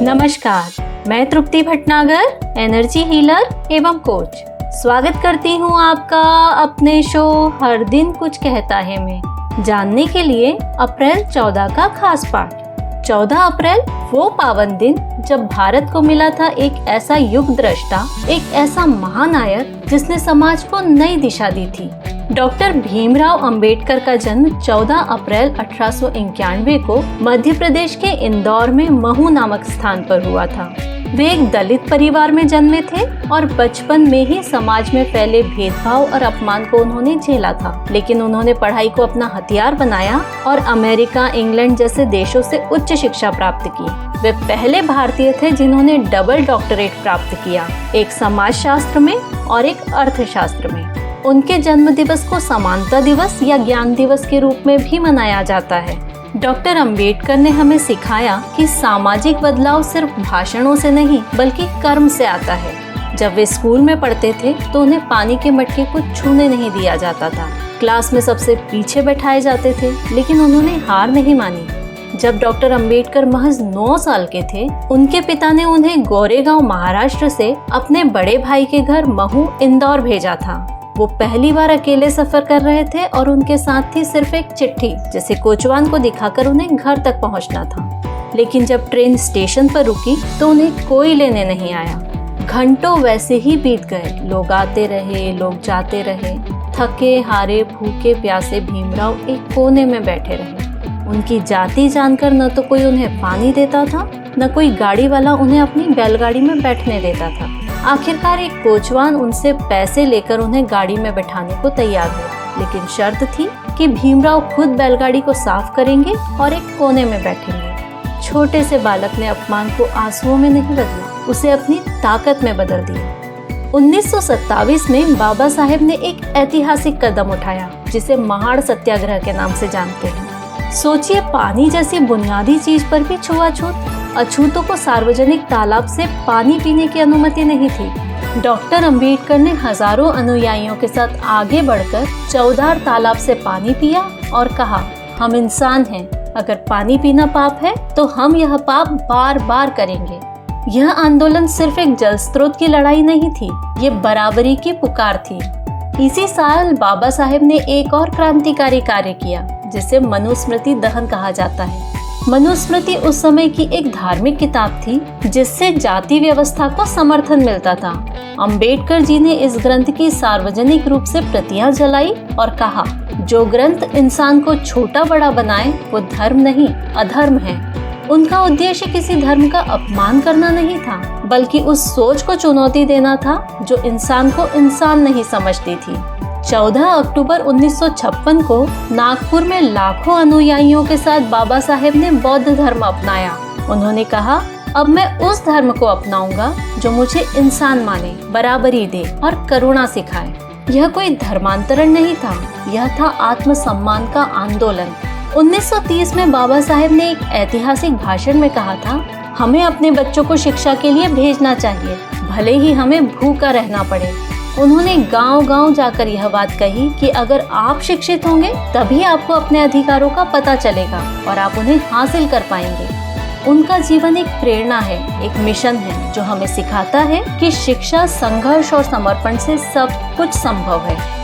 नमस्कार, मैं तृप्ति Bhatnagar, energy healer एवं कोच। स्वागत करती हूँ आपका अपने शो हर दिन कुछ कहता है में जानने के लिए अप्रैल 14 का खास पाठ। 14 अप्रैल वो पावन दिन जब भारत को मिला था एक ऐसा युग दृष्टा, एक ऐसा महानायक जिसने समाज को नई दिशा दी थी। डॉक्टर भीमराव अंबेडकर का जन्म 14 अप्रैल 1891 को मध्य प्रदेश के इंदौर में महू नामक स्थान पर हुआ था। वे एक दलित परिवार में जन्मे थे और बचपन में ही समाज में फैले भेदभाव और अपमान को उन्होंने झेला था, लेकिन उन्होंने पढ़ाई को अपना हथियार बनाया और अमेरिका, इंग्लैंड जैसे देशों से उच्च शिक्षा प्राप्त की। वे पहले भारतीय थे जिन्होंने डबल डॉक्टरेट प्राप्त किया, एक समाज शास्त्र में और एक अर्थशास्त्र में। उनके जन्म दिवस को समानता दिवस या ज्ञान दिवस के रूप में भी मनाया जाता है। डॉक्टर अंबेडकर ने हमें सिखाया कि सामाजिक बदलाव सिर्फ भाषणों से नहीं बल्कि कर्म से आता है। जब वे स्कूल में पढ़ते थे तो उन्हें पानी के मटके को छूने नहीं दिया जाता था। क्लास में सबसे पीछे बैठाए जाते थे, लेकिन उन्होंने हार नहीं मानी। जब डॉक्टर अंबेडकर महज 9 साल के थे, उनके पिता ने उन्हें गोरेगांव महाराष्ट्र से अपने बड़े भाई के घर महू इंदौर भेजा था। वो पहली बार अकेले सफर कर रहे थे और उनके साथ थी सिर्फ एक चिट्ठी, जिसे कोचवान को दिखाकर उन्हें घर तक पहुंचना था। लेकिन जब ट्रेन स्टेशन पर रुकी तो उन्हें कोई लेने नहीं आया। घंटों वैसे ही बीत गए। लोग आते रहे, लोग जाते रहे। थके हारे भूखे प्यासे भीमराव एक कोने में बैठे रहे। उनकी जाति जानकर न तो कोई उन्हें पानी देता था, न कोई गाड़ी वाला उन्हें अपनी बैलगाड़ी में बैठने देता था। आखिरकार एक कोचवान उनसे पैसे लेकर उन्हें गाड़ी में बैठाने को तैयार हुआ, लेकिन शर्त थी कि भीमराव खुद बैलगाड़ी को साफ करेंगे और एक कोने में बैठेंगे। छोटे से बालक ने अपमान को आंसुओं में नहीं बदला, उसे अपनी ताकत में बदल दिया। 1927 में बाबा साहेब ने एक ऐतिहासिक कदम उठाया, जिसे महाड़ सत्याग्रह के नाम से जानते हैं। सोचिए, पानी जैसी बुनियादी चीज पर भी छुआछूत। अछूतों को सार्वजनिक तालाब से पानी पीने की अनुमति नहीं थी। डॉक्टर अंबेडकर ने हजारों अनुयायियों के साथ आगे बढ़कर चौधार तालाब से पानी पिया और कहा, हम इंसान हैं, अगर पानी पीना पाप है तो हम यह पाप बार बार करेंगे। यह आंदोलन सिर्फ एक जल स्रोत की लड़ाई नहीं थी, ये बराबरी की पुकार थी। इसी साल बाबा साहेब ने एक और क्रांतिकारी कार्य किया, जिसे मनुस्मृति दहन कहा जाता है। मनुस्मृति उस समय की एक धार्मिक किताब थी, जिससे जाति व्यवस्था को समर्थन मिलता था। अंबेडकर जी ने इस ग्रंथ की सार्वजनिक रूप से प्रतियां जलाई और कहा, जो ग्रंथ इंसान को छोटा बड़ा बनाए वो धर्म नहीं अधर्म है। उनका उद्देश्य किसी धर्म का अपमान करना नहीं था, बल्कि उस सोच को चुनौती देना था जो इंसान को इंसान नहीं समझती थी। 14 अक्टूबर 1956 को नागपुर में लाखों अनुयायियों के साथ बाबा साहेब ने बौद्ध धर्म अपनाया। उन्होंने कहा, अब मैं उस धर्म को अपनाऊंगा जो मुझे इंसान माने, बराबरी दे और करुणा सिखाए। यह कोई धर्मांतरण नहीं था, यह था आत्मसम्मान का आंदोलन। 1930 में बाबा साहेब ने एक ऐतिहासिक भाषण में कहा था, हमें अपने बच्चों को शिक्षा के लिए भेजना चाहिए, भले ही हमें भूखा रहना पड़े। उन्होंने गांव-गांव जाकर यह बात कही कि अगर आप शिक्षित होंगे तभी आपको अपने अधिकारों का पता चलेगा और आप उन्हें हासिल कर पाएंगे। उनका जीवन एक प्रेरणा है, एक मिशन है, जो हमें सिखाता है कि शिक्षा, संघर्ष और समर्पण से सब कुछ संभव है।